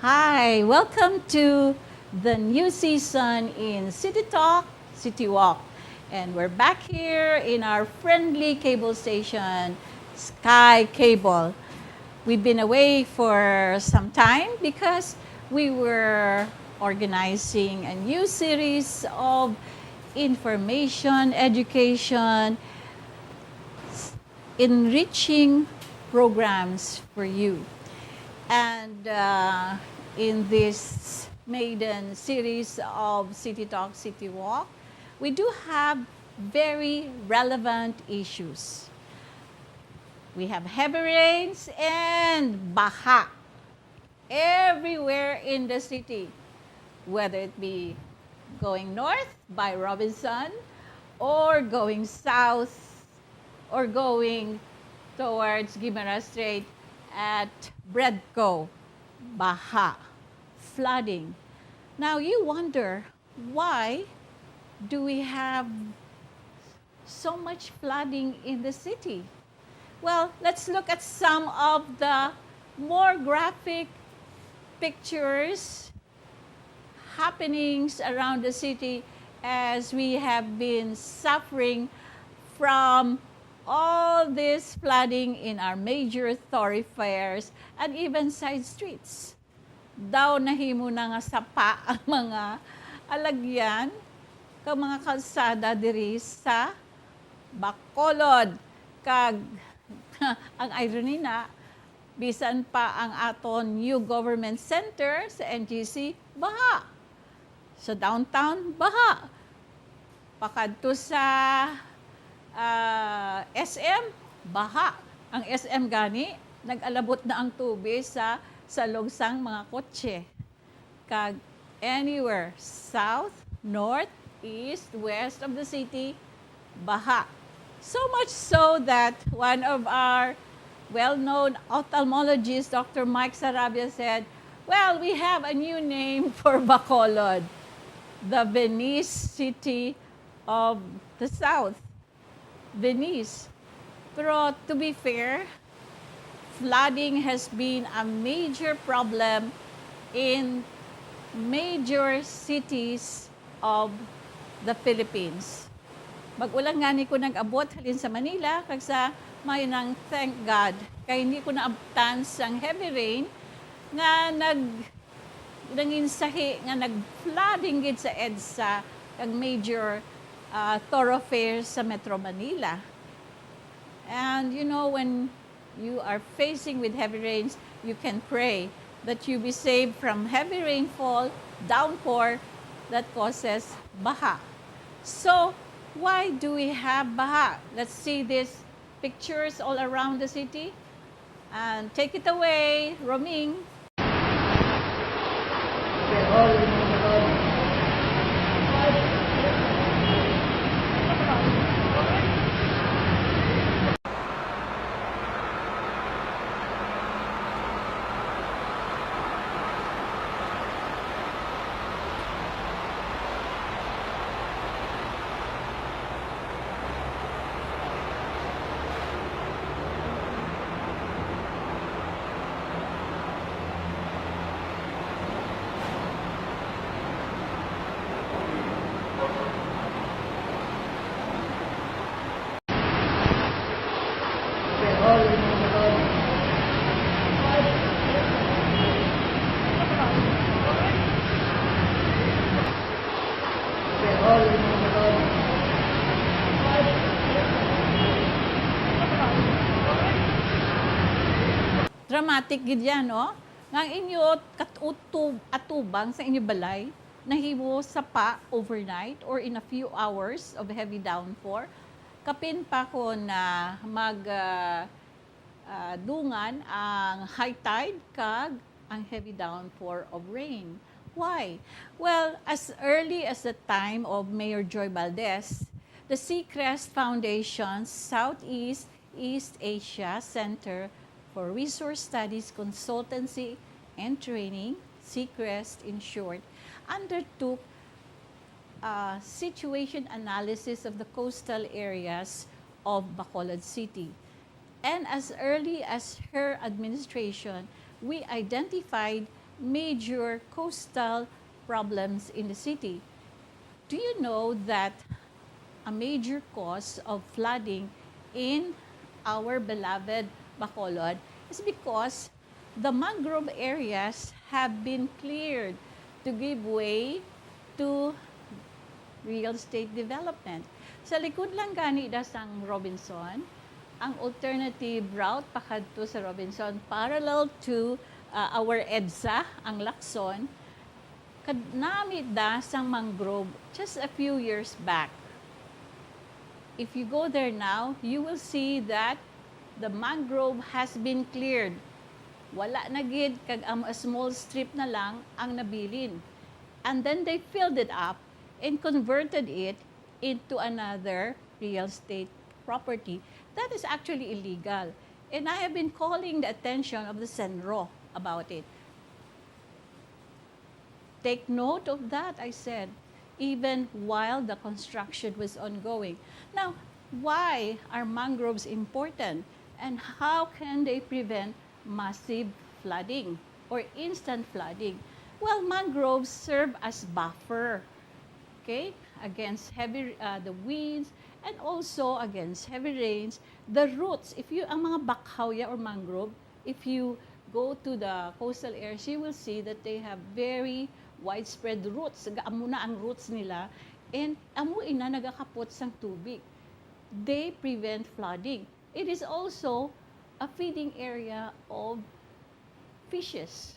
Hi, welcome to the new season in City Talk, City Walk. And we're back here in our friendly cable station, Sky Cable. We've been away for some time because we were organizing a new series of information, education, enriching programs for you. And in this maiden series of City Talk, City Walk, we do have very relevant issues. We have heavy rains and baha everywhere in the city, whether it be going north by Robinson or going south or going towards Guimaras Strait at Breadco, baha, flooding. Now you wonder, why do we have so much flooding in the city? Well, let's look at some of the more graphic pictures, happenings around the city as we have been suffering from all this flooding in our major thoroughfares and even side streets. Daw nahimo na nga sapa ang mga alagyan kag mga kalsada diri sa Bacolod. Kag ang irony na, bisan pa ang aton new government center sa NGC, baha. Sa downtown, baha. Pakadto sa SM, baha. Ang SM gani, nag-alabot na ang tubig sa lugsang mga kotse. Kag anywhere, south, north, east, west of the city, baha. So much so that one of our well-known ophthalmologists, Dr. Mike Sarabia, said, well, we have a new name for Bacolod, the Venice City of the South. Venice. Pero to be fair, flooding has been a major problem in major cities of the Philippines. Mag-ulang nga ni ko nag-abot halin sa Manila, kag sa may nang thank God, kay hindi ko naabtan sang heavy rain nga nanginsahi nga nag-flooding gid sa EDSA kag major thoroughfares sa Metro Manila. And you know, when you are facing with heavy rains, you can pray that you be saved from heavy rainfall, downpour that causes baha. So, why do we have baha? Let's see these pictures all around the city. And take it away, Roming. Dramatic gid yan, no? Nga inyo atubang sa inyo balay, nahimo sapa overnight or in a few hours of heavy downpour. Kapin pa ko na dungan ang high tide kag ang heavy downpour of rain. Why? Well, as early as the time of Mayor Joy Valdez, the Seacrest Foundation's Southeast East Asia Center for Resource Studies Consultancy and Training, Seacrest in short, undertook a situation analysis of the coastal areas of Bacolod City. And as early as her administration, we identified major coastal problems in the city. Do you know that a major cause of flooding in our beloved Bacolod is because the mangrove areas have been cleared to give way to real estate development. Sa likod lang gani da sang Robinson, ang alternative route pakadto sa Robinson parallel to our EDSA, ang Lacson, kadnami da sang mangrove just a few years back. If you go there now, you will see that the mangrove has been cleared. Wala na gid kag a small strip na lang ang nabilin. And then they filled it up and converted it into another real estate property. That is actually illegal. And I have been calling the attention of the Senro about it. Take note of that, I said, even while the construction was ongoing. Now, why are mangroves important? And how can they prevent massive flooding or instant flooding? Well, mangroves serve as buffer, okay, against heavy the winds and also against heavy rains. The roots, if you ang mga bakhawya or mangrove, if you go to the coastal areas, you will see that they have very widespread roots. Amo na ang roots nila and amo ina nagakapot sang tubig. They prevent flooding. It is also a feeding area of fishes.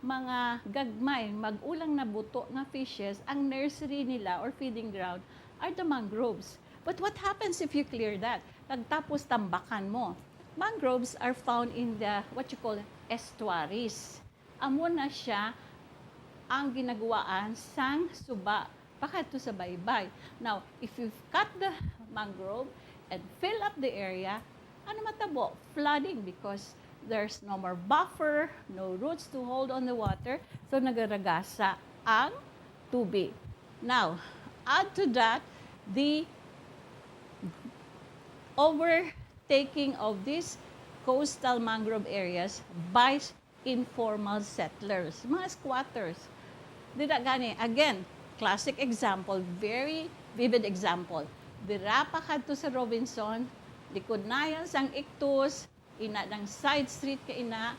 Mga gagmay, mag-ulang na buto nga fishes, ang nursery nila or feeding ground are the mangroves. But what happens if you clear that? Pagtapos tambakan mo. Mangroves are found in the, what you call, estuaries. Amo na siya ang ginagawaan sang suba, pakadto sa baybay. Now, if you cut the mangrove and fill up the area, ano matabo? Flooding because there's no more buffer, no roots to hold on the water, so nagaragasa ang tubig. Now, add to that the overtaking of these coastal mangrove areas by informal settlers, mga squatters. Dira gani, again, classic example, very vivid example. Dira pa kadto sa Robinson, likod na yan sang Ictus, ina ng side street ka ina,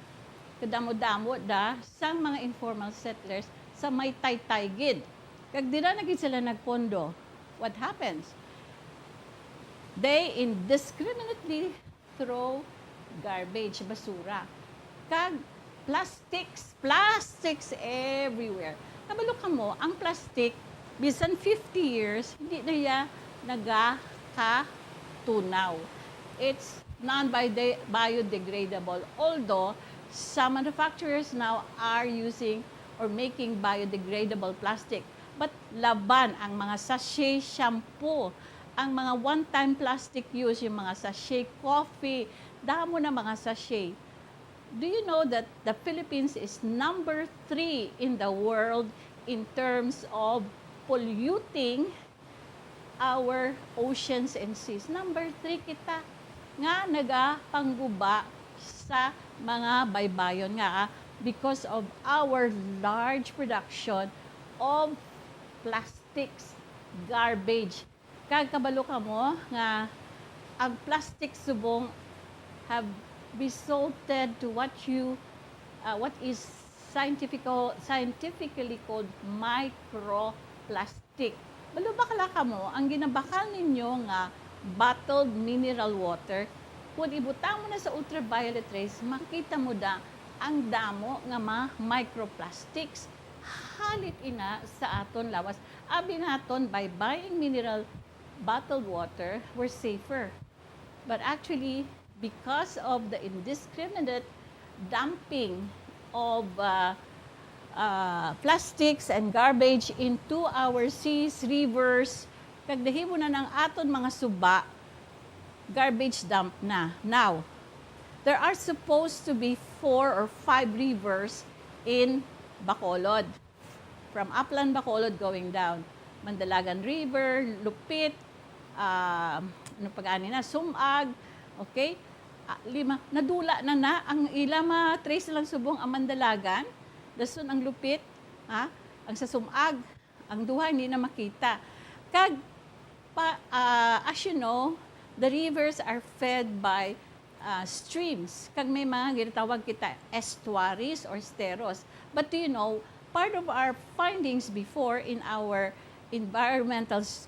kadamo-damo da, sang mga informal settlers sa may taytay gid. Kag dira na gid sila nagpondo. What happens? They indiscriminately throw garbage, basura. Kag plastics everywhere. Kabalo ka mo, ang plastic, bisan 50 years, hindi na ya nagakatunaw. It's non-biodegradable. Although, some manufacturers now are using or making biodegradable plastic. But laban ang mga sachet shampoo, ang mga one-time plastic use, yung mga sachet coffee, damo na mga sachet. Do you know that the Philippines is number 3 in the world in terms of polluting our oceans and seas? Number 3 kita nga nagapangguba sa mga baybayon nga because of our large production of plastics, garbage. Kagkabalo ka mo nga ang plastic subong have resulted to what is scientifically called microplastic. Balo bakla ka mo, ang ginabakal ninyo nga bottled mineral water, kung ibutang mo na sa ultraviolet rays, makita mo da ang damo nga mga microplastics. Halit ina sa aton lawas. Abi naton, by buying mineral bottled water, we're safer. But actually, because of the indiscriminate dumping of plastics and garbage into our seas, rivers, kag dahimo na ng aton mga suba, garbage dump na. Now, there are supposed to be 4 or 5 rivers in Bacolod. From Upland Bacolod going down. Mandalagan River, Lupit, ano pag-ani na, Sumag, okay? 5, nadula na ang ilama trace lang subong ang Mandalagan, dason ang lupit, ha? Ang sa sumag, ang duha hindi na makita. Kag as you know, the rivers are fed by streams. Kag may mga ginatawag kita estuaries or steros. But do you know, part of our findings before in our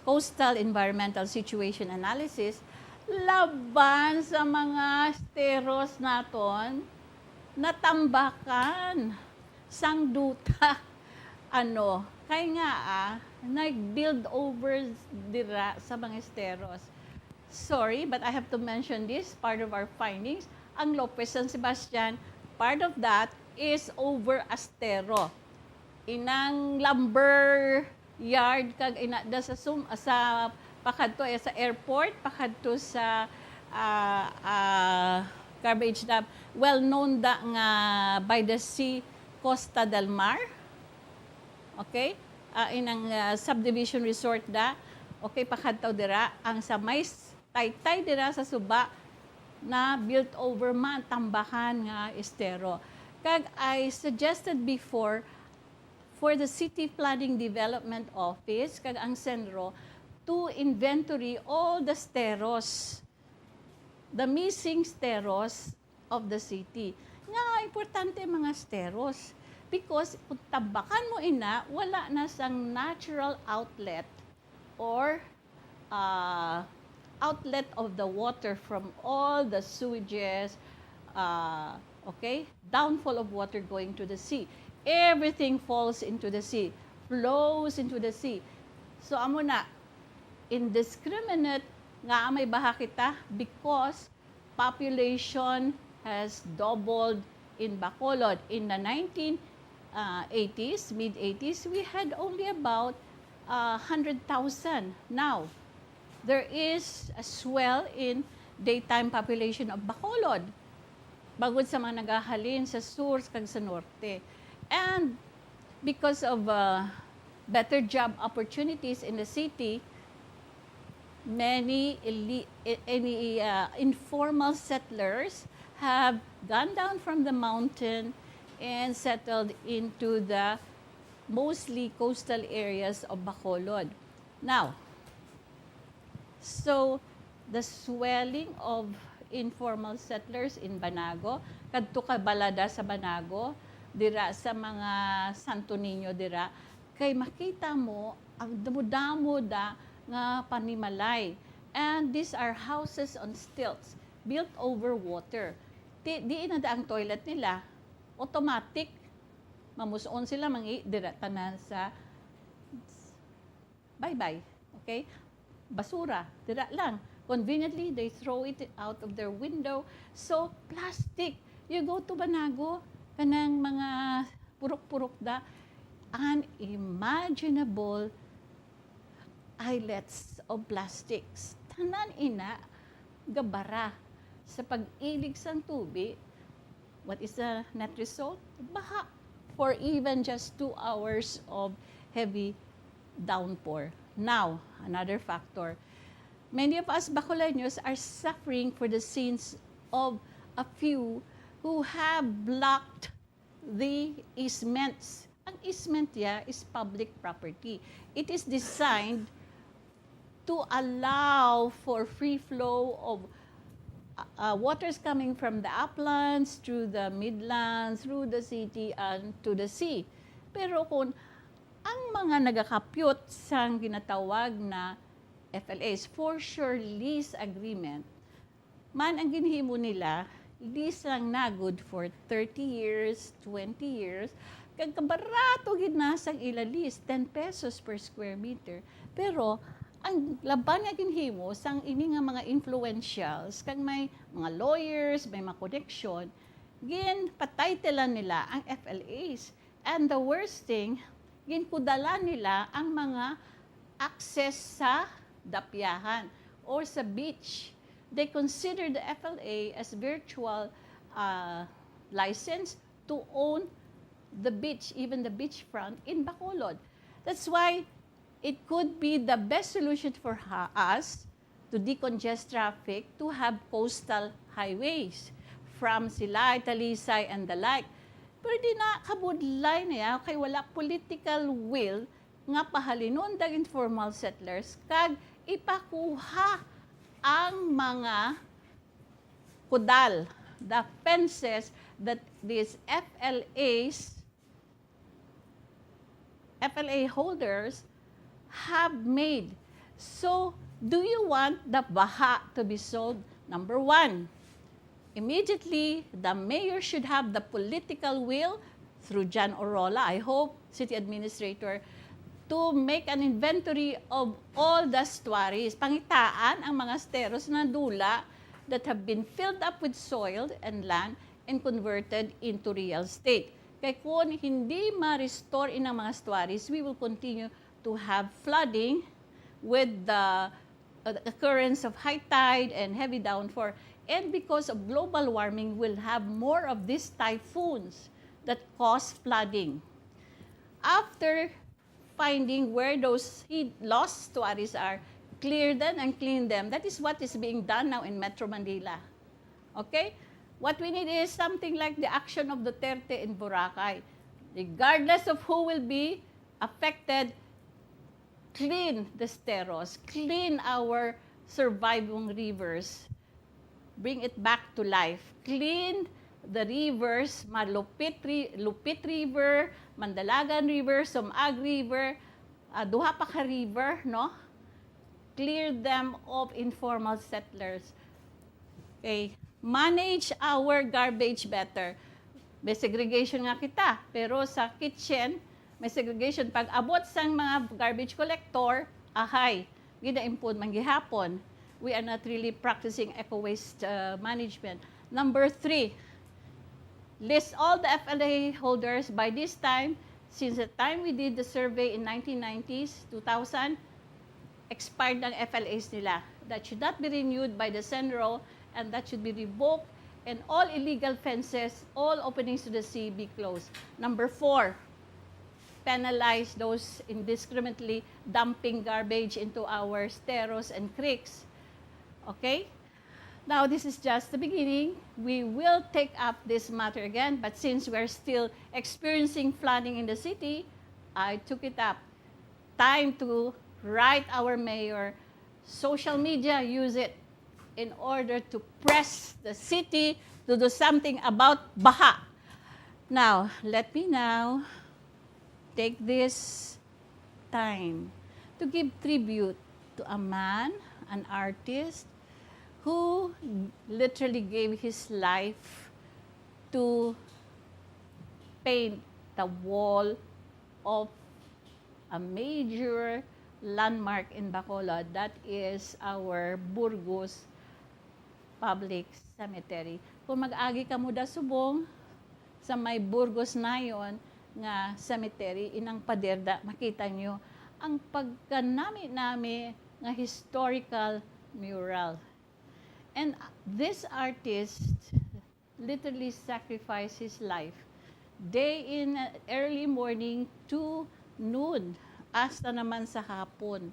coastal environmental situation analysis, laban sa mga steros naton, natambakan sang duta. Kaya nga nag-build over dira sa mga steros. Sorry, but I have to mention this, part of our findings. Ang Lopez San Sebastian, part of that is over astero. Inang lumber yard kag da sa pakadto sa airport, pakadto sa garbage dump, well known da nga by the sea Costa del Mar. Okay? Inang subdivision resort da. Okay, pakadto dira ang sa may taytay dira sa suba na built over man tambahan nga estero. Kag I suggested before for the City Planning Development Office kag ang Senro to inventory all the steros, the missing steros of the city. Nga importante mga steros because kung tambakan mo wala na sang natural outlet or outlet of the water from all the sewages, downfall of water going to the sea. Everything falls into the sea, flows into the sea. So amo na, indiscriminate nga may baha kita because population has doubled in Bacolod. In the 1980s, mid-80s, we had only about 100,000. Now, there is a swell in daytime population of Bacolod. Bagod sa mga nagahalin sa sur kag sa norte. And because of better job opportunities in the city, many informal settlers have gone down from the mountain and settled into the mostly coastal areas of Bacolod. Now, so the swelling of informal settlers in Banago, kadto ka balada sa Banago, dira sa mga Santo Niño dira, kay makita mo ang damo-damo da nga panimalay. And these are houses on stilts, built over water. Di na da ang toilet nila, automatic. Mamuson sila dira tanan sa bye-bye. Okay? Basura, dira lang. Conveniently, they throw it out of their window. So, plastic. You go to Banago, kanang mga purok-purok da, unimaginable islets of plastics. Tanan gabara sa pag-ilig sang tubig. What is the net result? Baha for even just 2 hours of heavy downpour. Now, another factor. Many of us Bacoleños are suffering for the sins of a few who have blocked the easements. Ang easement is public property. It is designed to allow for free flow of waters coming from the uplands, through the midlands, through the city, and to the sea. Pero kung ang mga nagakapyot sa ginatawag na FLAs, for sure lease agreement, man ang ginhimo nila, lease lang na good for 30 years, 20 years, kag kabarato gid na sang ila lease, 10 pesos per square meter. Pero ang laban nga ginhimo sang ini nga mga influentials, kag may mga lawyers, may mga connection, pataytelan nila ang FLAs. And the worst thing, kudala nila ang mga access sa dapyahan or sa beach. They consider the FLA as virtual license to own the beach, even the beachfront in Bacolod. That's why it could be the best solution for us to decongest traffic to have coastal highways from Silay, Talisay, and the like. di na kabudlay niya, kay wala political will nga pahalinundag informal settlers kag ipakuha ang mga kudal, the fences that these FLA holders have made. So, do you want the baha to be solved? Number one, immediately, the mayor should have the political will through John Orola, I hope, city administrator, to make an inventory of all the estuaries. Pangitaan ang mga steros na dula that have been filled up with soil and land and converted into real estate. Kaya kung hindi ma-restore in ang mga estuaries, we will continue to have flooding with the occurrence of high tide and heavy downpour. And because of global warming, we'll have more of these typhoons that cause flooding. After finding where those lost estuaries are, clear them and clean them. That is what is being done now in Metro Manila. Okay? What we need is something like the action of Duterte in Boracay. Regardless of who will be affected, clean the steros, clean our surviving rivers, bring it back to life. Clean the rivers, Lupit River, Mandalagan River, Sumag River, duha pa ka river, no? Clear them of informal settlers. Okay. Manage our garbage better. May segregation nga kita, pero sa kitchen, may segregation. Pag abot sang mga garbage collector, ahay, gina-impod man gihapon. We are not really practicing eco-waste management. Number 3, list all the FLA holders by this time. Since the time we did the survey in 1990s, 2000, expired ng FLAs nila. That should not be renewed by the Senro, and that should be revoked, and all illegal fences, all openings to the sea be closed. Number 4, penalize those indiscriminately dumping garbage into our steros and creeks. Okay? Now, this is just the beginning. We will take up this matter again, but since we're still experiencing flooding in the city, I took it up. Time to write our mayor. Social media, use it in order to press the city to do something about baha. Now, let me now take this time to give tribute to a man, an artist, who literally gave his life to paint the wall of a major landmark in Bacolod. That is our Burdeos Public Cemetery. Kung mag-agi ka mo da subong sa may Burgos na yon nga cemetery, inang paderda, makita nyo ang pagkanami-nami nga historical mural. And this artist literally sacrificed his life day in early morning to noon, hasta naman sa hapon.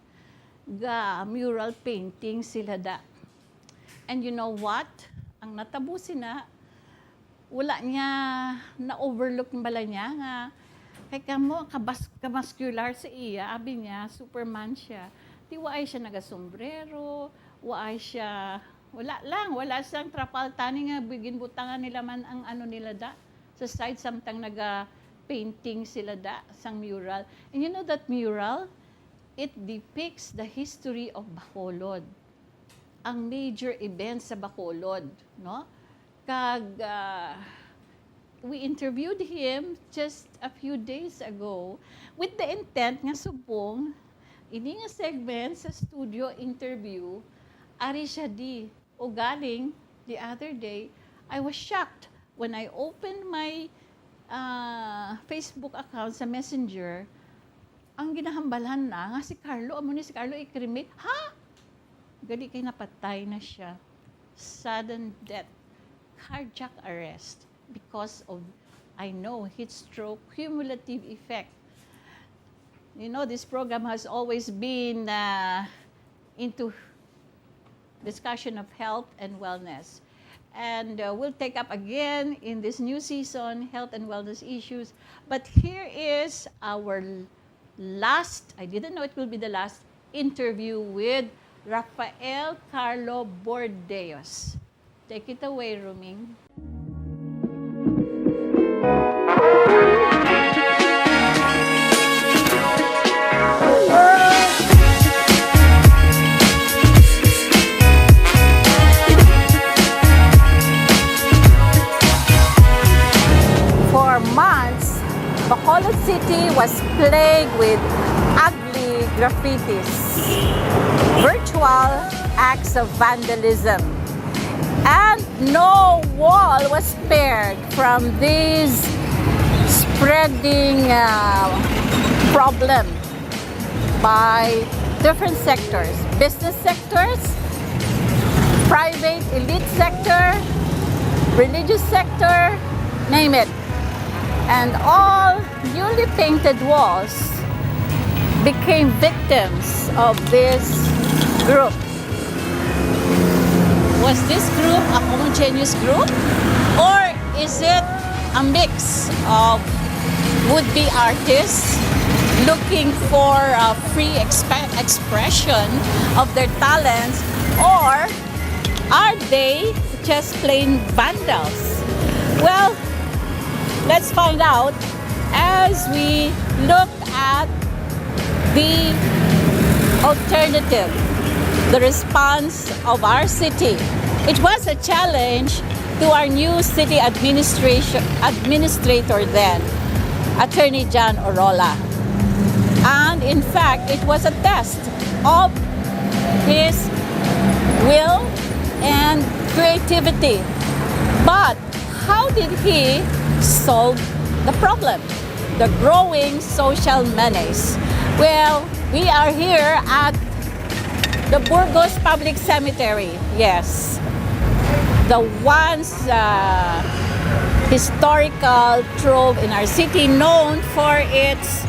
Ga mural painting sila da. And you know what? Ang natabusin na, wala niya na-overlook bala niya nga kay kamo kamuscular sa iya, abi niya, Superman siya. Di waay siya nagasombrero, waay siya, wala siyang trapal tani nga bigin butangan nila man ang ano nila da. Sa side samtang naga-painting sila da sang mural. And you know that mural, it depicts the history of Bacolod. Ang major events sa Bacolod, no? We interviewed him just a few days ago with the intent nga subong ini nga segment sa studio interview ari siya di o galing the other day. I was shocked when I opened my Facebook account sa Messenger. Ang ginahambalan na nga si Karlo, amo ni si Karlo i-cremate. Ha? Gali kay napatay na siya. Sudden death. Cardiac arrest because of, I know, heat stroke, cumulative effect. You know, this program has always been into discussion of health and wellness. and we'll take up again in this new season health and wellness issues. But here is our last, I didn't know it will be the last, interview with Rafael Karlo Burdeos. Take it away, Ruming. For months, Bacolod City was plagued with ugly graffitis, virtual acts of vandalism, and no wall was spared from this spreading problem by different sectors, business sectors, private elite sector, religious sector, name it. And all newly painted walls became victims of this group. Was this group a homogeneous group? Or is it a mix of would-be artists looking for a free expression of their talents? Or are they just plain vandals? Well, let's find out as we look at the alternative, the response of our city. It was a challenge to our new city administrator then, Attorney John Orola. And in fact, it was a test of his will and creativity. But how did he solve the problem, the growing social menace? Well, we are here at the Burdeos Public Cemetery. Yes, the once historical trove in our city, known for its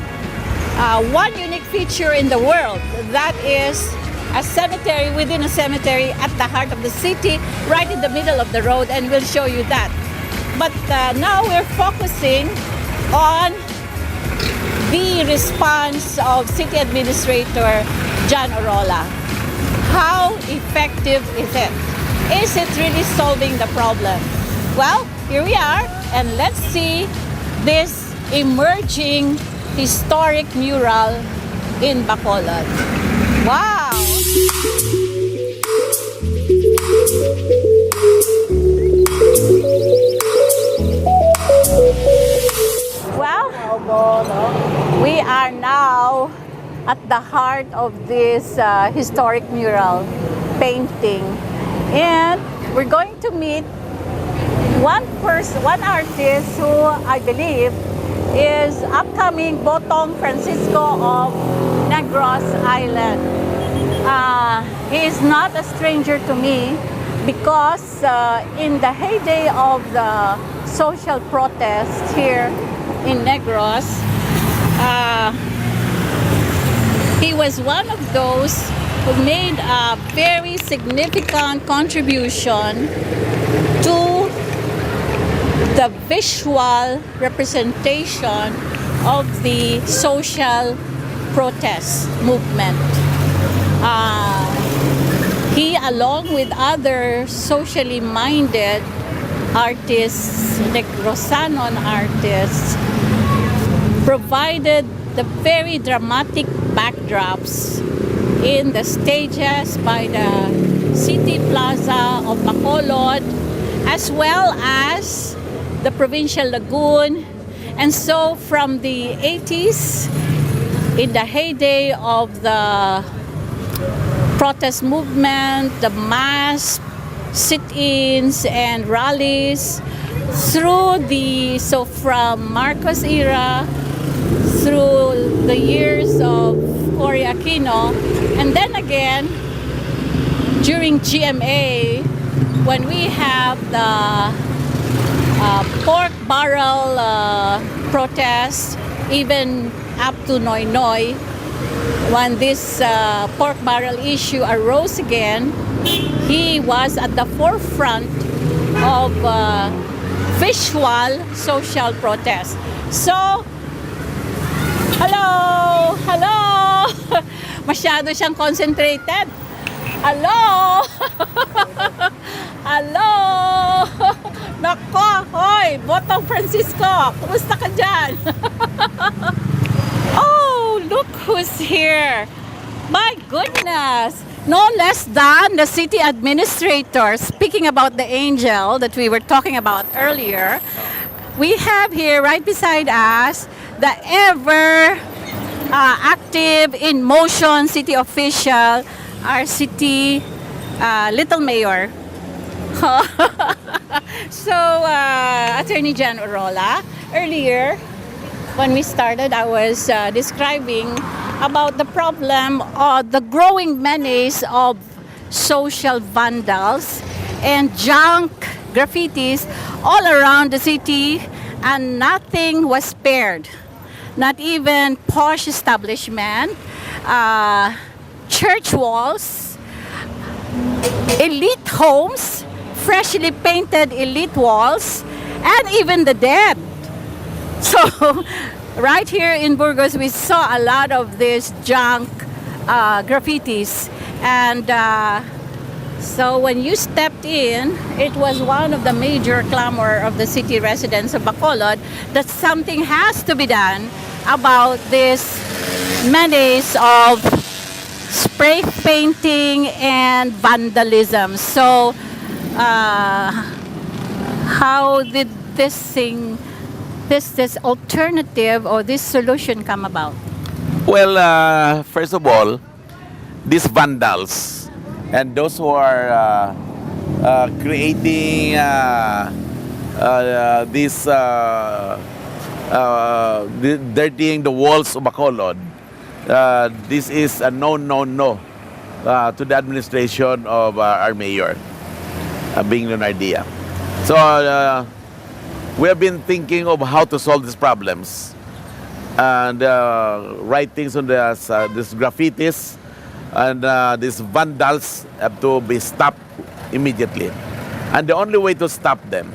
one unique feature in the world, that is a cemetery within a cemetery at the heart of the city, right in the middle of the road, and we'll show you that. But now we're focusing on the response of City Administrator John Orola. How effective is it? Is it really solving the problem? Well, here we are, and let's see this emerging historic mural in Bacolod. Wow! Well, we are now at the heart of this historic mural painting, and we're going to meet one artist who I believe is upcoming Botong Francisco of Negros Island. He is not a stranger to me because in the heyday of the social protest here in Negros, he was one of those who made a very significant contribution to the visual representation of the social protest movement. He, along with other socially minded artists, Negrosanon artists, provided the very dramatic backdrops in the stages by the City Plaza of Bacolod, as well as the Provincial Lagoon. And so from the 80s, in the heyday of the protest movement, the mass sit-ins and rallies, from Marcos era through the years of Cory Aquino, and then again during GMA, when we have the pork barrel protest, even up to Noy Noy, when this pork barrel issue arose again, he was at the forefront of visual social protest. So, hello! Hello! Masyado siyang concentrated. Hello! Hello! Nako, hoy, Botong Francisco, kumusta ka dyan? Oh, look who's here. My goodness. No less than the city administrator. Speaking about the angel that we were talking about earlier, we have here right beside us the ever active, in motion city official, our city little mayor. So, Attorney Jan Orola, earlier when we started, I was describing about the problem of the growing menace of social vandals and junk graffitis all around the city, and nothing was spared. Not even posh establishment, church walls, elite homes, freshly painted elite walls, and even the dead. So, right here in Burgos, we saw a lot of these junk graffitis. And so when you stepped in, it was one of the major clamor of the city residents of Bacolod that something has to be done about this menace of spray painting and vandalism. So, how did this alternative or this solution come about? Well, first of all, these vandals and those who are creating dirtying the walls of Bacolod, this is a no to the administration of our mayor, being Leonardia. So we have been thinking of how to solve these problems, and writings on these graffitis and these vandals have to be stopped immediately. And the only way to stop them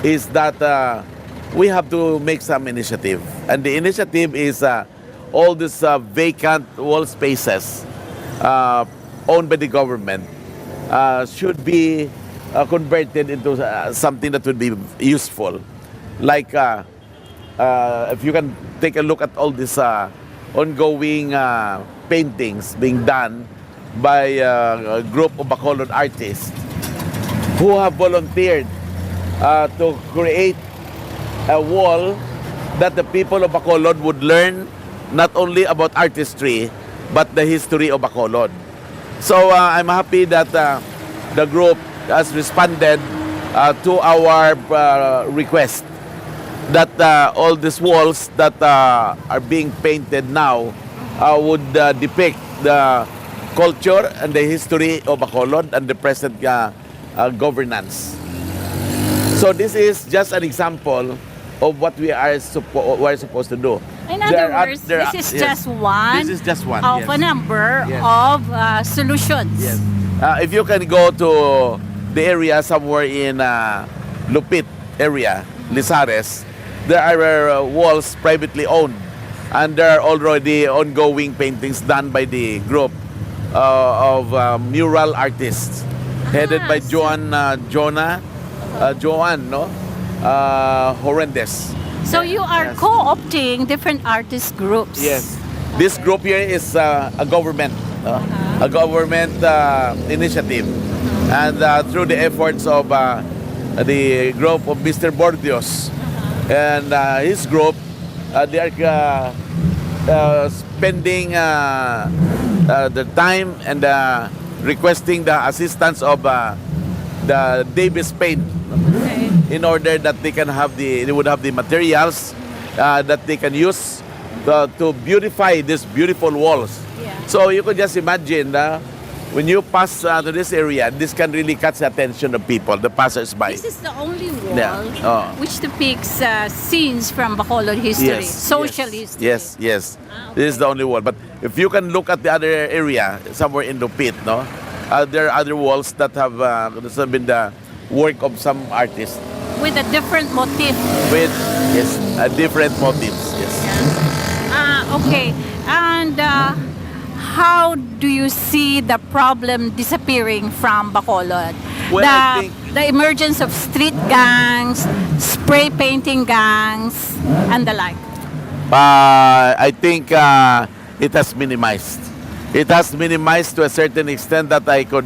is that we have to make some initiative. And the initiative is all these vacant wall spaces owned by the government should be converted into something that would be useful. Like if you can take a look at all these ongoing paintings being done by a group of Bacolod artists who have volunteered to create a wall that the people of Bacolod would learn not only about artistry but the history of Bacolod. So I'm happy that the group has responded to our request that all these walls that are being painted now would depict the culture and the history of Bacolod and the present governance. So this is just an example of what we are supposed to do. In other words, this is just one of a number of solutions. Yes. If you can go to the area somewhere in Lupit area, Lizares, there are walls privately owned, and there are already ongoing paintings done by the group of mural artists headed by Joan Horrendous. So you are co-opting different artist groups. Yes. This group here is a government initiative. And through the efforts of the group of Mr. Burdeos and his group, they are spending the time and requesting the assistance of the Davis Paint in order that they would have the materials that they can use to beautify these beautiful walls. Yeah. So you could just imagine when you pass to this area, this can really catch the attention of people, the passers-by. This is the only wall which depicts scenes from Bacolod history, social history. Yes. This is the only wall. But if you can look at the other area, somewhere in Lupit, there are other walls that have been work of some artists With a different motif. with yes, different motives. Yes. Okay. And how do you see the problem disappearing from Bacolod? Well, I think- the emergence of street gangs, spray painting gangs, and the like. I think it has minimized. It has minimized to a certain extent that I could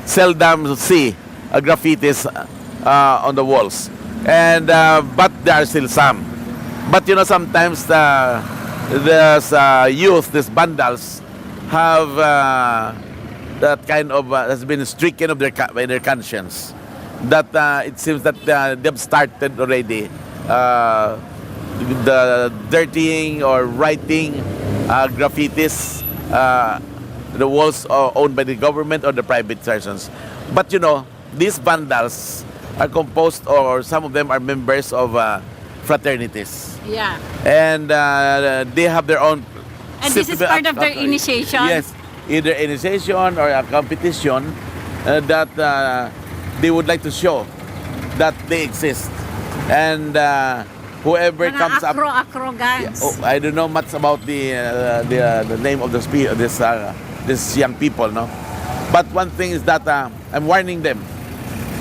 seldom see graffitis on the walls. And but there are still some. But you know, sometimes there's youth, these vandals, have that kind of has been stricken of by their conscience. That it seems that they've started already the dirtying or writing graffitis, the walls are owned by the government or the private persons. But you know, these vandals are composed, or some of them are members of fraternities. Yeah. And they have their own. And this is part of their initiation? Yes, either initiation or a competition that they would like to show that they exist. And whoever Mga comes up. acro gangs. Oh, I don't know much about the name of this young people, no. But one thing is that I'm warning them.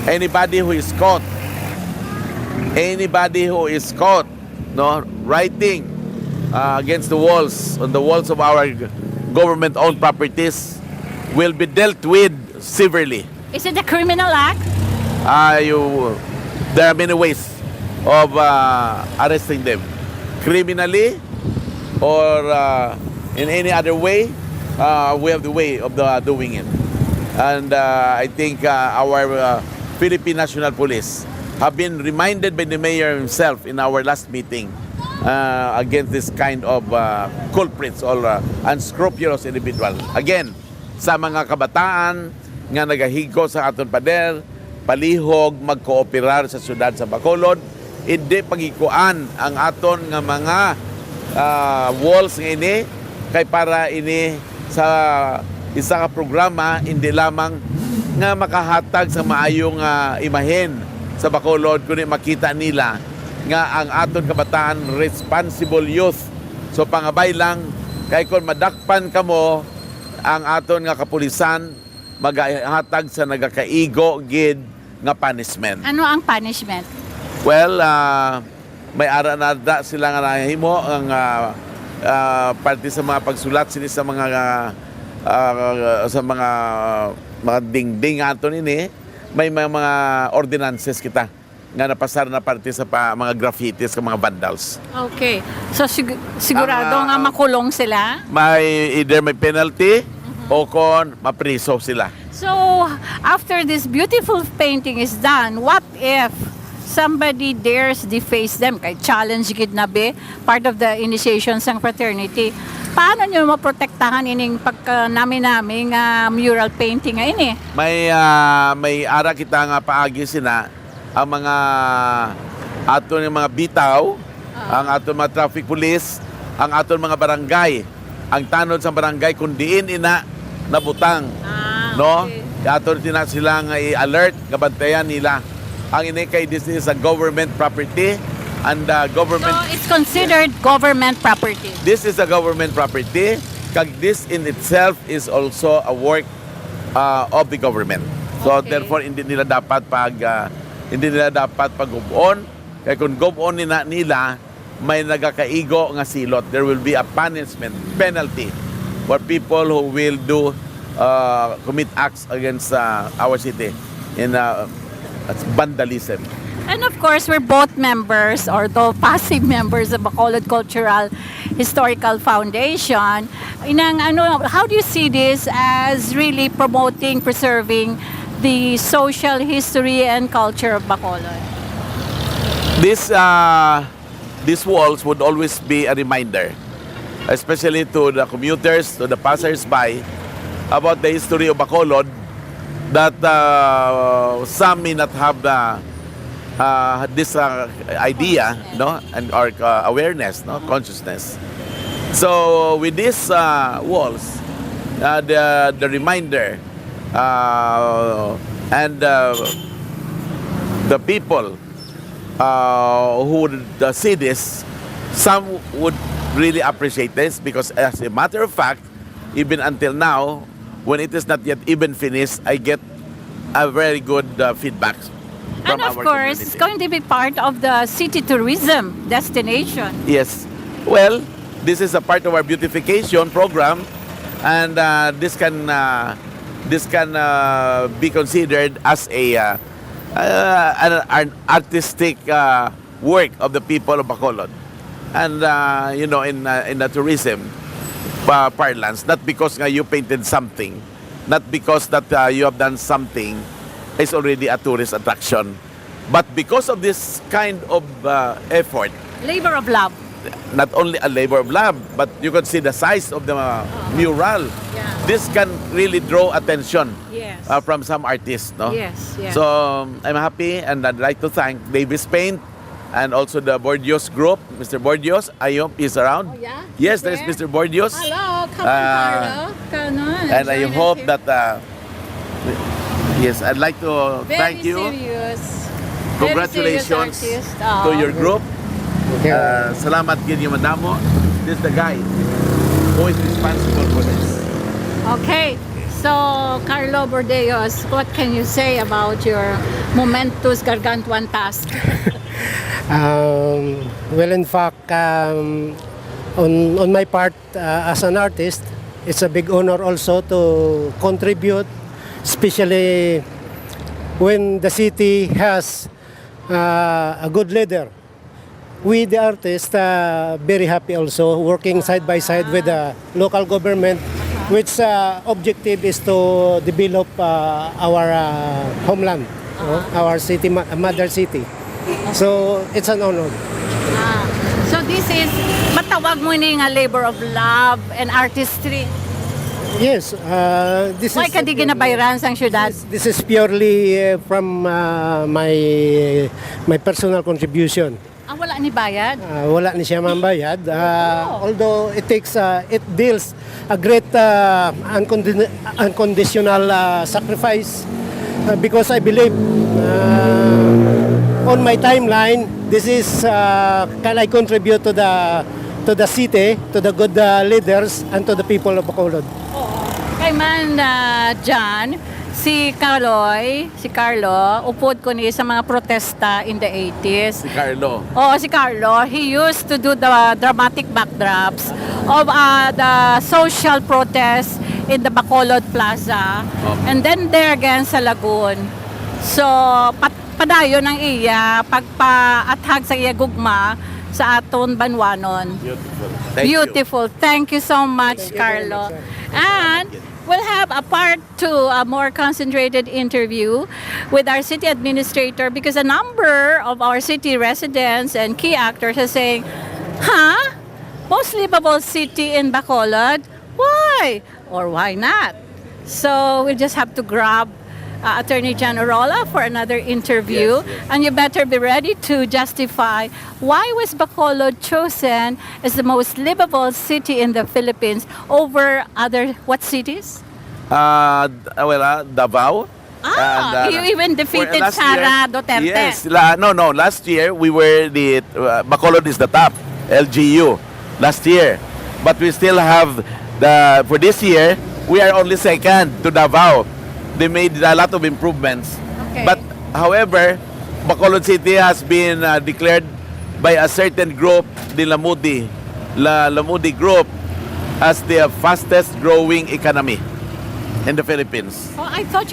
Anybody who is caught, no, writing against the walls, on the walls of our government-owned properties, will be dealt with severely. Is it a criminal act? There are many ways of arresting them, criminally or in any other way. We have the way of doing it, and I think our Philippine National Police have been reminded by the mayor himself in our last meeting against this kind of culprits or unscrupulous individual. Again, sa mga kabataan nga nagahigo sa aton pader, palihog magkooperar sa syudad sa Bacolod, hindi pagikuan ang aton nga mga walls nga ini kay para ini sa isa ka programa hindi lamang nga makahatag sa maayong imahen sa Bacolod, kundi makita nila nga ang aton kabataan responsible youth. So pangabay lang kay kung madakpan kamo ang aton nga kapulisan, maghatag sa nagakaigo gid nga punishment. Ano ang punishment? Well, may ara na sila nga nahimo ang parte sa mga pagsulat sini sa mga dingding ato nini, may mga ordinances kita nga napasar na parte sa mga graffitis sa mga vandals. Okay. So sigurado nga makulong sila? Either may penalty o kon mapriso sila. So, after this beautiful painting is done, what if somebody dares deface them? Kay challenge gid na be, part of the initiation sang fraternity. Paano nyo maprotektahan ining pagka-nami-nami nga mural painting nga ini? May ara kita nga paagi sina ang mga aton ng mga bitaw, ang aton mga traffic police, ang aton mga barangay. Ang tanod sa barangay kung diin ina nabutang. No? Okay. Aton tina sila nga i-alert, gabantayan nila. Ang ini kay this is a government property and government. So, it's considered government property. This is a government property. Kag this in itself is also a work of the government. So Okay. therefore hindi nila dapat pag-ubon. Kaya kung gubon nila may nagakaigo nga silot, there will be a punishment, penalty for people who will commit acts against our city in vandalism. And of course, we're both members, or though passive members of Bacolod Cultural Historical Foundation. How do you see this as really promoting, preserving the social history and culture of Bacolod? These walls would always be a reminder, especially to the commuters, to the passers-by, about the history of Bacolod, that some may not have this idea, no, and or awareness, no, consciousness. So with these walls, the reminder and the people who would see this, some would really appreciate this because, as a matter of fact, even until now, when it is not yet even finished, I get a very good feedback from And of our course, it's community. going to be part of the city tourism destination. Yes. Well, this is a part of our beautification program, and this can be considered as an artistic work of the people of Bacolod, and in the tourism parlance. Not because you painted something, not because that you have done something, is already a tourist attraction, but because of this kind of effort. Labor of love. Not only a labor of love, but you can see the size of the mural. Yeah. This can really draw attention Yes. from some artists, no? Yes, yes. So I'm happy, and I'd like to thank Davis Paint and also the Burdeos group. Mr. Burdeos, I hope he's around. Oh, yeah? Yes, He's there's there? Mr. Burdeos. Hello, come on, Ah. Karlo. Come on. And I join us hope here. that, yes, I'd like to Very thank you. serious. Congratulations Very serious artist. to your group. Salamat kinyo madamo. This is the guy who is responsible for this. Okay, so Karlo Burdeos, what can you say about your momentous gargantuan task? Well, in fact, on my part as an artist, it's a big honor also to contribute, especially when the city has a good leader. We, the artists, very happy also working side by side with the local government, which objective is to develop our homeland, our city, mother city. So it's an honor. So this is, matawag mo ni nga labor of love and artistry. Yes, this Why is ka di ginabayran sang syudad? this is purely from my personal contribution. Wala ni bayad? Wala ni siya mambayad. Although it takes, it deals a great unconditional sacrifice because I believe on my timeline, this is can I contribute to the city, to the good leaders, and to the people of Bacolod. Kay man, John, si Karlo, upod ko ni sa mga protesta in the 80s. Si Karlo. Oo, si Karlo, he used to do the dramatic backdrops of the social protests in the Bacolod Plaza. And then there again sa Lagoon. So, padayon ang iya, pagpaathag sa iya gugma sa aton banwanon. Beautiful. Beautiful. Thank you so much, Karlo. And we'll have a part 2, a more concentrated interview with our city administrator because a number of our city residents and key actors are saying, huh? Most livable city in Bacolod? Why? Or why not? So we'll just have to grab Attorney John Orola for another interview. Yes, yes. And you better be ready to justify why was Bacolod chosen as the most livable city in the Philippines over other, what cities? Davao. You even defeated last Sara year- Duterte. Yes, no. Last year we were Bacolod is the top LGU last year, but we still have for this year we are only second to Davao. They made a lot of improvements, Okay. but however, Bacolod City has been declared by a certain group, the Lamudi group, as the fastest growing economy in the Philippines. Oh, I thought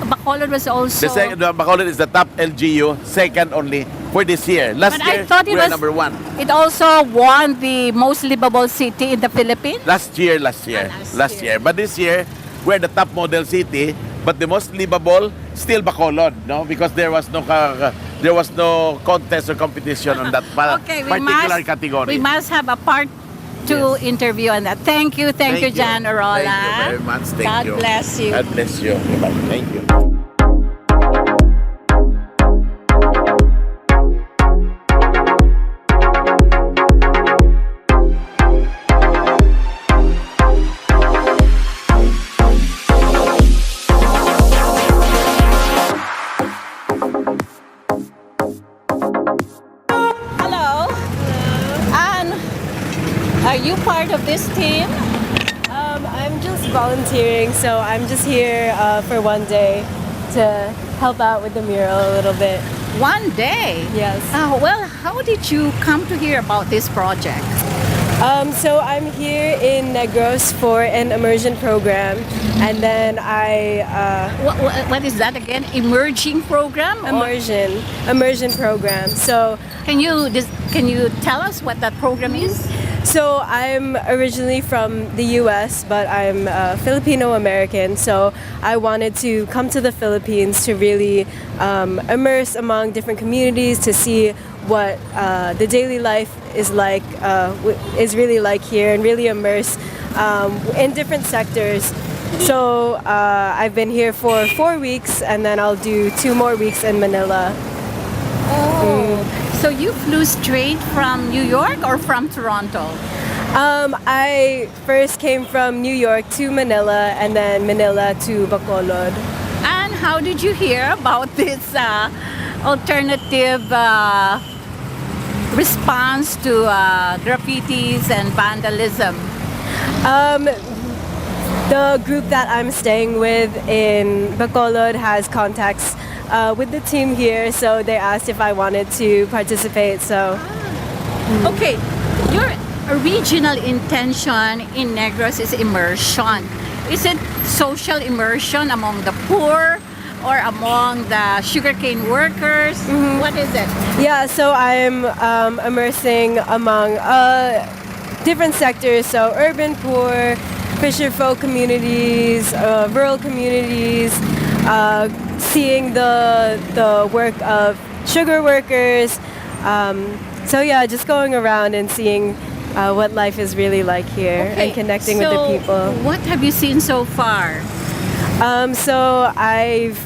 Bacolod was also... The Bacolod is the top LGU, second only for this year. Last But I year, thought it we are was- number 1. It also won the most livable city in the Philippines? Last year. last year. But this year, we're the top model city, but the most livable, still Bacolod, no? Because there was no contest or competition on that Okay, particular category. we must have a part 2 Yes. interview on that. Thank you, John Orola. Thank you very much. Thank God you. bless you. God bless you. Thank you. Are you part of this team? I'm just volunteering, so I'm just here for one day to help out with the mural a little bit. One day? Yes. Well, how did you come to hear about this project? So I'm here in Negros for an immersion program, and then What is that again? Emerging program? Or immersion program. So can you tell us what that program is? So I'm originally from the U.S., but I'm Filipino American. So I wanted to come to the Philippines to really immerse among different communities to see what the daily life is like, is really like here, and really immerse in different sectors. So I've been here for 4 weeks, and then I'll do 2 more weeks in Manila. So you flew straight from New York or from Toronto? I first came from New York to Manila, and then Manila to Bacolod. And how did you hear about this alternative response to graffitis and vandalism? The group that I'm staying with in Bacolod has contacts with the team here, so they asked if I wanted to participate. So Okay, your original intention in Negros is immersion. Is it social immersion among the poor or among the sugarcane workers? What is it? yeah, so I'm immersing among different sectors, so urban poor, fisher folk communities, rural communities, seeing the work of sugar workers. So yeah, just going around and seeing what life is really like here and connecting with the people. What have you seen so far? So I've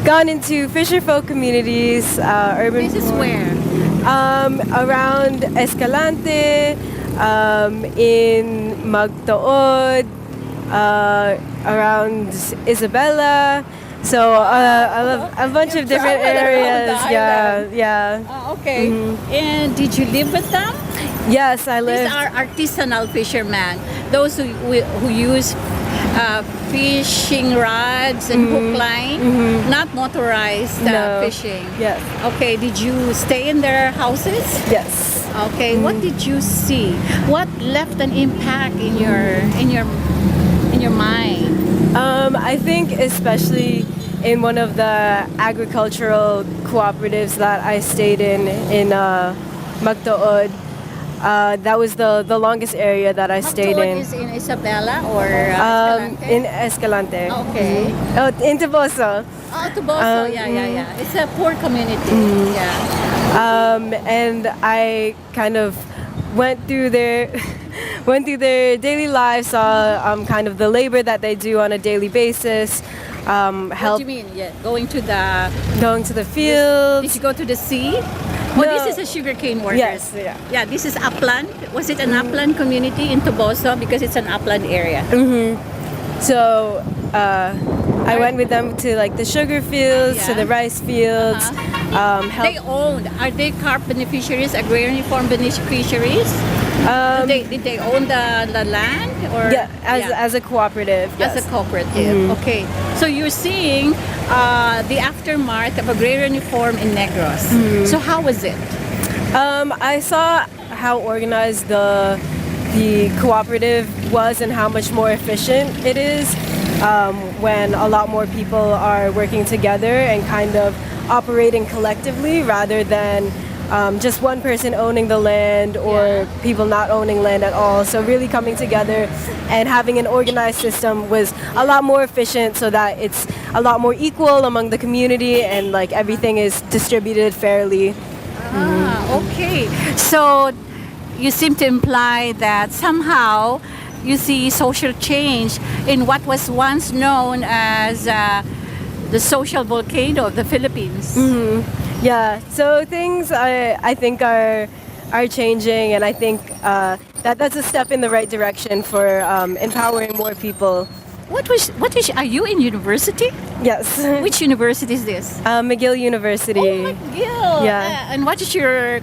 gone into fisher folk communities, urban. This is poor. where? Around Escalante, in Magtood, around Isabela. So a bunch of different areas. Yeah. Okay. And did you live with them? Yes, I These live. are artisanal fishermen. Those who use fishing rods and hook line, not motorized No. fishing. Yes. Okay. Did you stay in their houses? Yes. Okay. What did you see? What left an impact in your mind? I think especially in one of the agricultural cooperatives that I stayed in Magtood. That was the longest area that I stayed Magtuod in. is in Isabela or Escalante? In Escalante. Okay. Oh, in Toboso. Oh, Toboso. Yeah. It's a poor community. Yeah. And I kind of went through their daily lives, saw kind of the labor that they do on a daily basis. What do Help you mean? Yeah, going to the. going to the Did fields. you go to the sea? Oh, No. this is a sugarcane workers. Yes, yeah. Yeah, this is upland. Was it an upland community in Toboso? Because it's an upland area. So I went with them to like the sugar fields, to Yeah. the rice fields. They owned. Are they carp beneficiaries, agrarian farm beneficiaries? Did they own the land or? Yeah, as a cooperative. As Yes. a cooperative. Okay. So you're seeing the aftermath of agrarian reform in Negros. So how was it? I saw how organized the cooperative was and how much more efficient it is when a lot more people are working together and kind of operating collectively rather than just one person owning the land or people not owning land at all. So really coming together and having an organized system was a lot more efficient so that it's a lot more equal among the community and like everything is distributed fairly. Okay. So you seem to imply that somehow you see social change in what was once known as the social volcano of the Philippines. Yeah, so things I think are changing, and I think that's a step in the right direction for empowering more people Are you in university? Yes. Which university is this? McGill University. Oh, McGill. Yeah. And what is your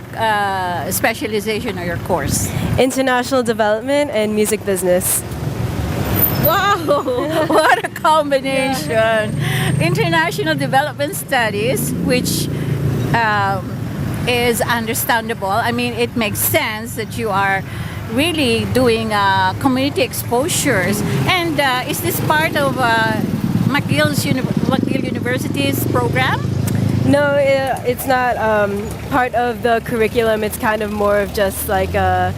specialization or your course? International Development and Music Business. Wow, what a combination. International Development Studies, which is understandable. I mean, it makes sense that you are really doing community exposures. And is this part of McGill University's program? No, it's not part of the curriculum. It's kind of more of just like a.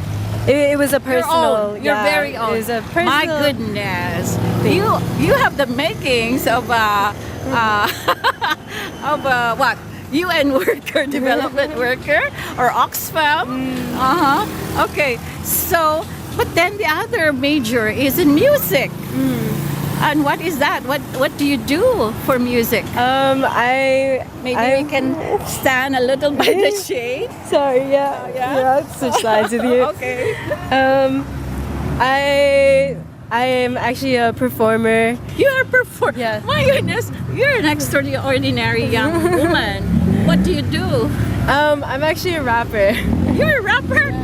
It was a personal. Your very own. It was a personal. My goodness, you have the makings of what? UN worker, development worker, or Oxfam. Okay, so but then the other major is in music. And what is that? What do you do for music? Maybe we can stand a little by the shade. Sorry, yeah, switch sides with you. Okay. I am actually a performer. You're a performer. Yeah. My goodness, you're an extraordinary young woman. What do you do? I'm actually a rapper. You're a rapper?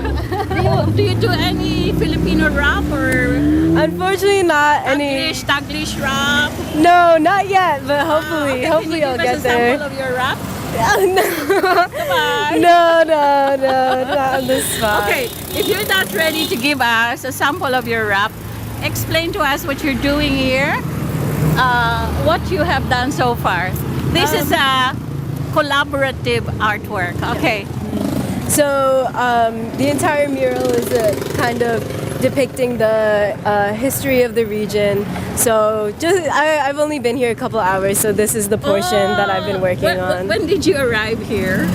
Do you do any Filipino rap or Unfortunately, not any. Taglish rap? No, not yet, but hopefully, Okay, hopefully can I'll you give get us a there. sample of your rap? Come on. No, not on the spot. Okay, if you're not ready to give us a sample of your rap, explain to us what you're doing here, what you have done so far. This is a collaborative artwork. Okay. So the entire mural is kind of depicting the history of the region. So I've only been here a couple hours, so this is the portion that I've been working on. When did you arrive here?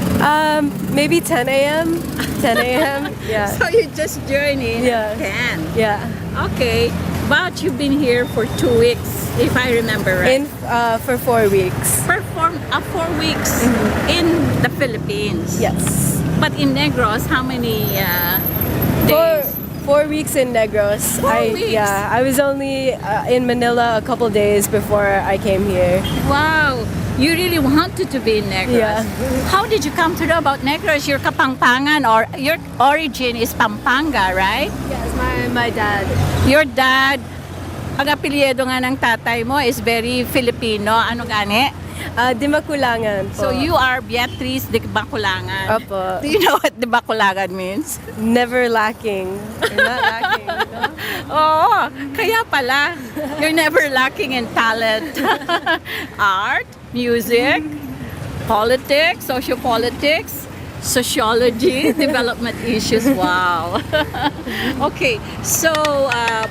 Maybe 10 a.m. 10 a.m. Yeah. So you just joined in Yeah. at 10. Yeah. Okay, but you've been here for 2 weeks, if I remember right. For 4 weeks. For 4 weeks in the Philippines. Yes. But in Negros, how many For days? 4 weeks in Negros. 4 weeks? Yeah, I was only in Manila a couple days before I came here. Wow, you really wanted to be in Negros. Yeah. How did you come to know about Negros? Your Kapampangan or your origin is Pampanga, right? Yes, my dad. Your dad, ang apelyido nga ng tatay mo is very Filipino. Ano gani? Dimakulangan po. So you are Beatriz de Baculangan. Opo. Do you know what de Baculangan means? Never lacking. You're not lacking. No? Oo, kaya pala. You're never lacking in talent. Art, music, politics, sociopolitics, sociology, development issues. Wow. Okay, so,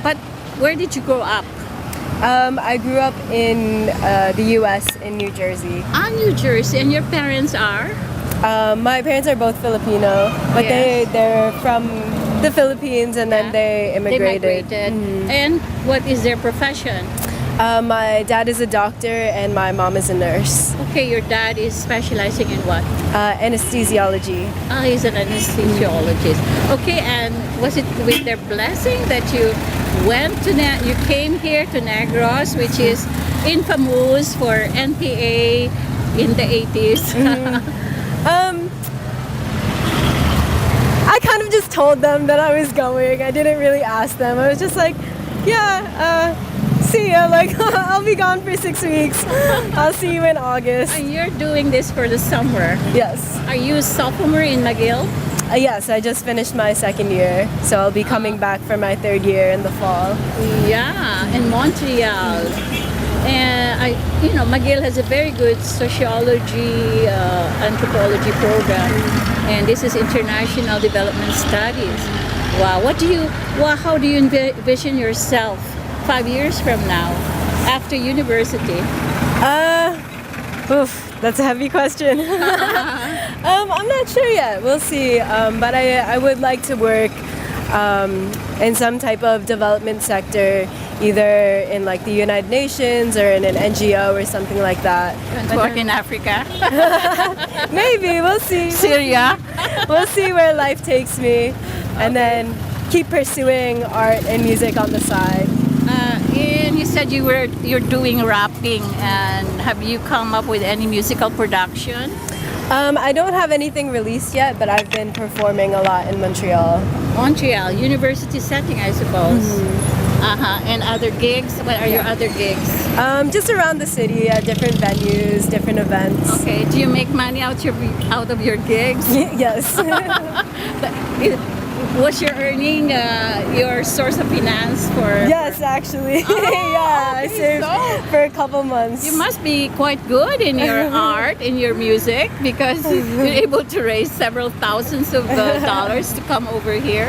but where did you grow up? I grew up in the U.S. in New Jersey. New Jersey. And your parents are? My parents are both Filipino, but Yes. they're from the Philippines and then they immigrated. And what is their profession? My dad is a doctor and my mom is a nurse. Okay, your dad is specializing in what? Anesthesiology. He's an anesthesiologist. Okay, and was it with their blessing that you went to you came here to Negros, which is infamous for NPA in the 80s? I kind of just told them that I was going. I didn't really ask them. I was just like, yeah, see ya. Like, I'll be gone for 6 weeks. I'll see you in August. And you're doing this for the summer. Yes. Are you a sophomore in McGill? Yes, I just finished my second year. So I'll be coming back for my third year in the fall. Yeah, in Montreal. And McGill has a very good sociology, anthropology program, and this is international development studies. Wow, how do you envision yourself 5 years from now, after university? That's a heavy question. I'm not sure yet. We'll see. But I would like to work in some type of development sector, either in like the United Nations or in an NGO or something like that. And work in Africa? Maybe, we'll see. Syria? We'll see where life takes me. And then keep pursuing art and music on the side. And you said you're doing rapping, and have you come up with any musical production? I don't have anything released yet, but I've been performing a lot in Montreal. Montreal, university setting, I suppose. And other gigs? What are your other gigs? Just around the city at different venues, different events. Okay, do you make money out of your gigs? Yes. Was your earning your source of finance for? Yes, actually. Yeah, I saved for a couple months. You must be quite good in your art, in your music, because you're able to raise several thousands of dollars to come over here.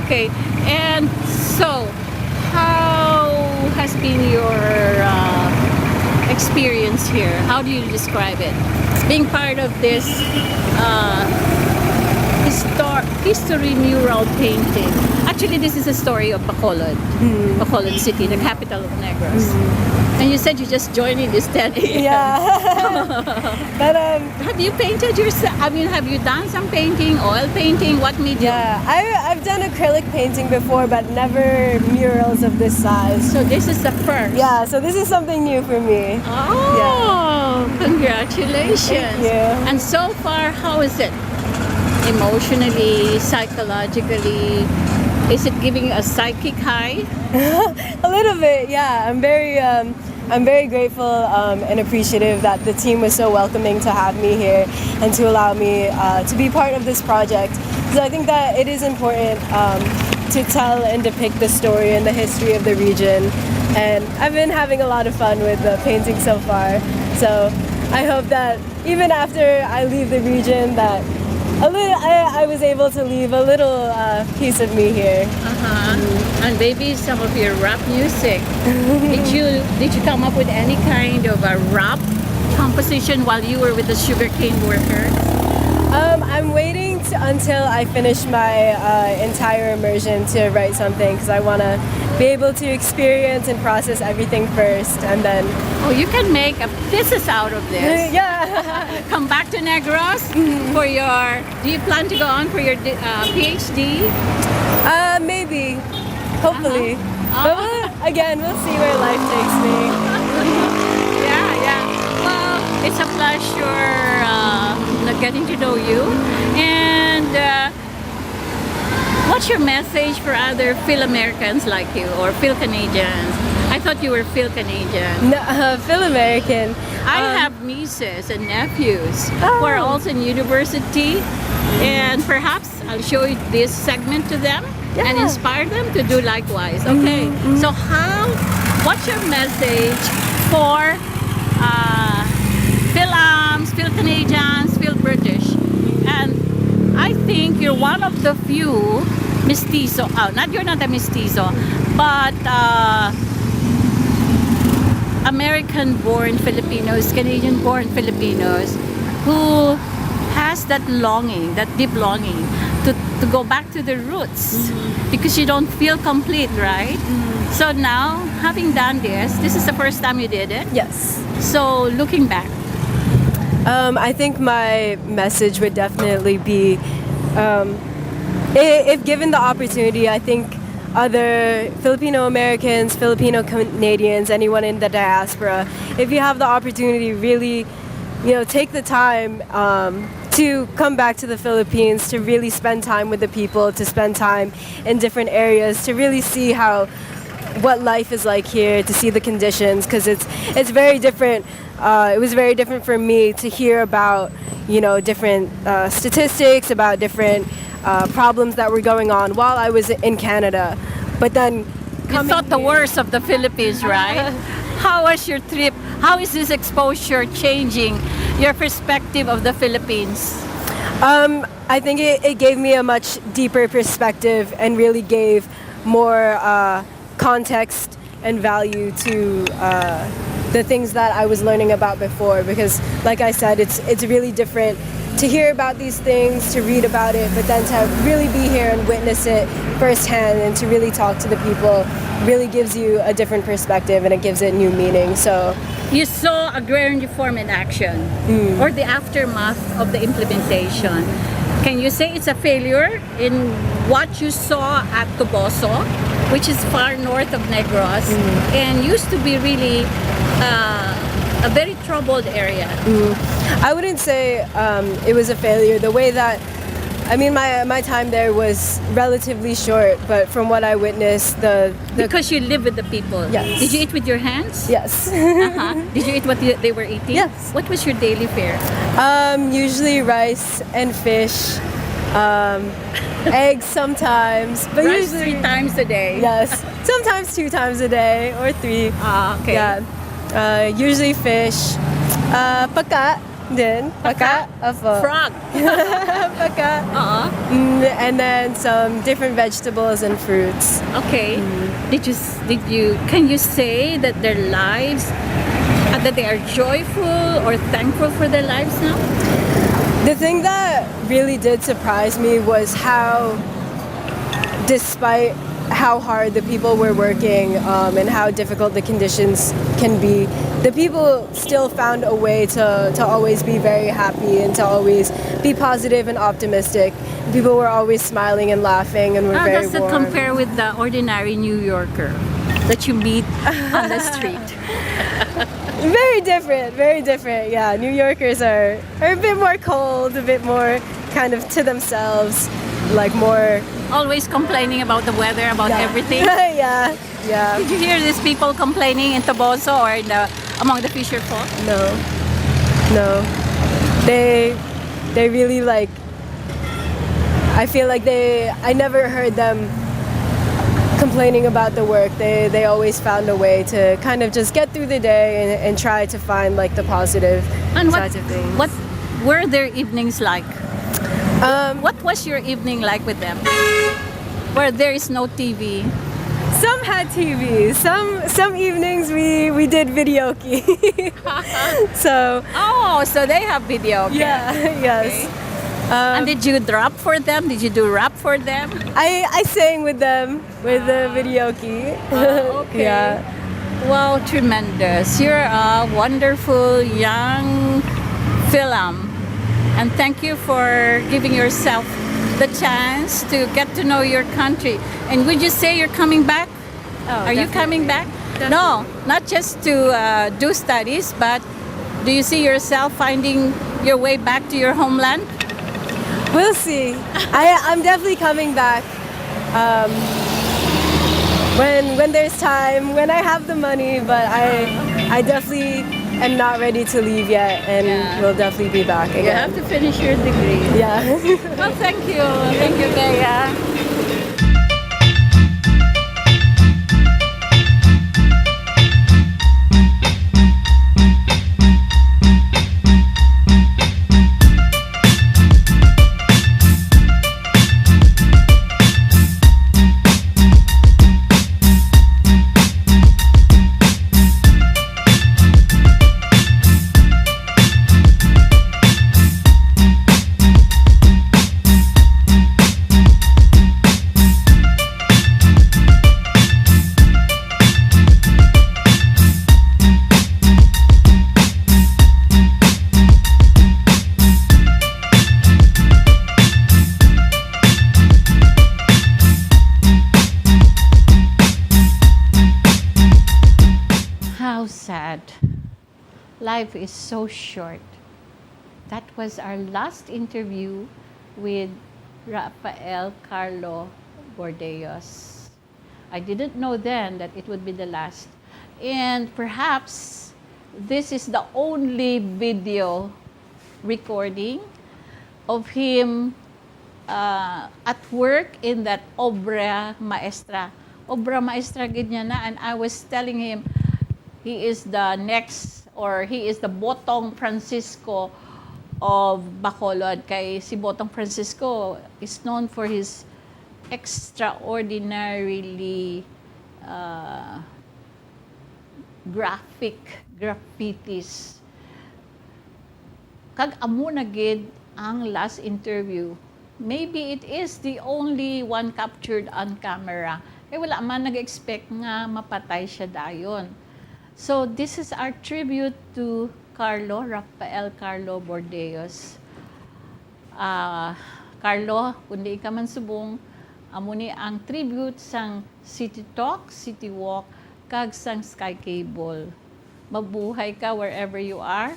Okay, and so how has been your experience here? How do you describe it? Being part of this history mural painting. Actually, this is a story of Bacolod, Bacolod City, the capital of Negros. And you said you just joined in this 10 a.m. Yeah. But Have you painted yourself? I mean, have you done some painting, oil painting? What medium? yeah, I've done acrylic painting before, but never murals of this size. So this is the first. Yeah, so this is something new for me. Oh, congratulations. Thank you. And so far, how is it? Emotionally, psychologically, is it giving you a psychic high? A little bit, yeah. I'm very grateful and appreciative that the team was so welcoming to have me here and to allow me to be part of this project. Because I think that it is important to tell and depict the story and the history of the region. And I've been having a lot of fun with the painting so far. So I hope that even after I leave the region, that I was able to leave a little piece of me here. And maybe some of your rap music. Did you come up with any kind of a rap composition while you were with the sugarcane workers? I'm waiting until I finish my entire immersion to write something because I want to be able to experience and process everything first, and then Oh, you can make a thesis out of this. yeah. Come back to Negros for your. Do you plan to go on for your PhD? Maybe, hopefully. But again, we'll see where life takes me. Yeah. Well, it's a pleasure getting to know you. And what's your message for other Phil-Americans like you or Phil-Canadians? I thought you were Phil-Canadian. No, Phil-American. I have nieces and nephews who are also in university, and perhaps I'll show you this segment to them and inspire them to do likewise. Okay, so what's your message for Phil-Ams, Phil-Canadians, Phil-British? And I think you're one of the few mestizo, you're not a mestizo, but American-born Filipinos, Canadian-born Filipinos who has that longing, that deep longing to go back to the roots because you don't feel complete, right? So now, having done this is the first time you did it. Yes. So looking back, I think my message would definitely be, if given the opportunity, I think other Filipino Americans, Filipino Canadians, anyone in the diaspora, if you have the opportunity, really, take the time to come back to the Philippines, to really spend time with the people, to spend time in different areas, to really see what life is like here, to see the conditions, because it's very different. It was very different for me to hear about different statistics, about different problems that were going on while I was in Canada. But then you thought the worst of the Philippines, right? How was your trip? How is this exposure changing your perspective of the Philippines? I think it gave me a much deeper perspective and really gave more context and value to the things that I was learning about before, because like I said, it's really different to hear about these things, to read about it, but then to really be here and witness it firsthand and to really talk to the people really gives you a different perspective and it gives it new meaning. So you saw agrarian reform in action or the aftermath of the implementation. Can you say it's a failure in what you saw at Toboso, which is far north of Negros, and used to be really a very troubled area? I wouldn't say it was a failure. The way that, I mean, my time there was relatively short, but from what I witnessed, the Because you live with the people. Yes. Did you eat with your hands? yes. Uh-huh. Did you eat what they were eating? Yes. What was your daily fare? Usually rice and fish, eggs sometimes, but Rice usually 3 times a day. yes, sometimes 2 times a day or 3. Ah, okay. Yeah. Usually fish, paka din, paka of Frog. paka, Uh-huh. and then some different vegetables and fruits. Okay. Can you say that their lives, that they are joyful or thankful for their lives now? The thing that really did surprise me was how, despite how hard the people were working and how difficult the conditions can be, the people still found a way to always be very happy and to always be positive and optimistic. People were always smiling and laughing and were How very does it warm. compare with the ordinary New Yorker that you meet on the street? Very different, very different. Yeah, New Yorkers are a bit more cold, a bit more kind of to themselves, like more Always complaining about the weather, about everything. yeah, yeah. Did you hear these people complaining in Toboso or among the fisher folk? No. They really like, I feel like I never heard them complaining about the work. They always found a way to kind of just get through the day and try to find like the positive And sides of things. what were their evenings like? What was your evening like with them? Where there is no TV. Some had TV. Some evenings we did videoke. So So they have video. Okay. yeah, yes. And did you drop for them? Did you do rap for them? I sang with them with the videoke. Okay. Yeah. Wow, tremendous. You're a wonderful young film. And thank you for giving yourself the chance to get to know your country. And would you say you're coming back? Are you coming back? No, not just to do studies, but do you see yourself finding your way back to your homeland? We'll see. I'm definitely coming back. When there's time, when I have the money, but I definitely am not ready to leave yet, and we'll definitely be back You again. have to finish your degree. Yeah. Well, thank you. Thank you, Dea. How sad. Life is so short. That was our last interview with Rafael Karlo Burdeos. I didn't know then that it would be the last. And perhaps this is the only video recording of him at work in that obra maestra. Obra maestra gid niya na, and I was telling him he is the next, or he is the Botong Francisco of Bacolod. Kay si Botong Francisco is known for his extraordinarily graphic graffitis. Kag amo na gid ang last interview. Maybe it is the only one captured on camera. Eh wala man nag-expect nga mapatay siya dayon. So this is our tribute to Rafael Karlo Burdeos. Karlo, kundi ka man subong, amo ni ang tribute sang City Talk, City Walk, kag sang Sky Cable. Mabuhay ka wherever you are.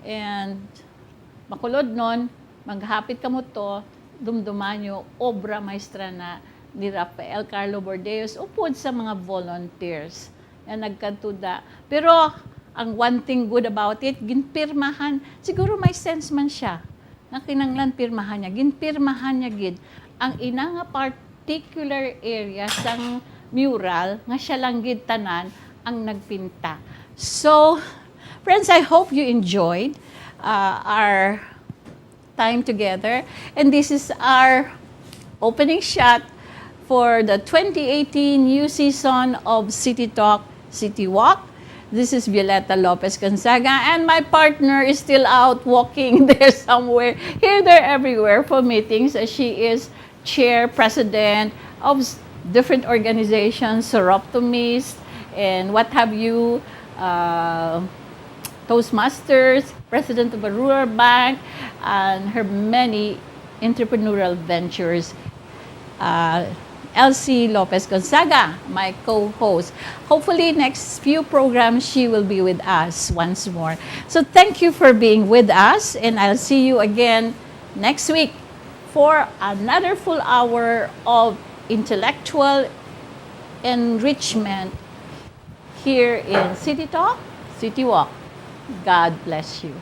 And makulod nun, maghapit ka mo to, dumduman nyo, obra maestra na ni Rafael, Karlo Burdeos, upod sa mga volunteers na nagkantuda. Pero, ang one thing good about it, ginpirmahan, siguro may sense man siya, na kinanglan pirmahan niya, ginpirmahan niya gid, ang ina nga particular area sang mural, nga siya lang gid tanan ang nagpinta. So, friends, I hope you enjoyed our time together. And this is our opening shot for the 2018 new season of City Talk, City Walk. This is Violeta Lopez Gonzaga, and my partner is still out walking there somewhere, here, there, everywhere for meetings, as she is chair, president of different organizations, Soroptimist, and what have you, Toastmasters, president of a rural bank, and her many entrepreneurial ventures. Elsie Lopez Gonzaga, my co-host. Hopefully, next few programs, she will be with us once more. So thank you for being with us, and I'll see you again next week for another full hour of intellectual enrichment here in City Talk, City Walk. God bless you.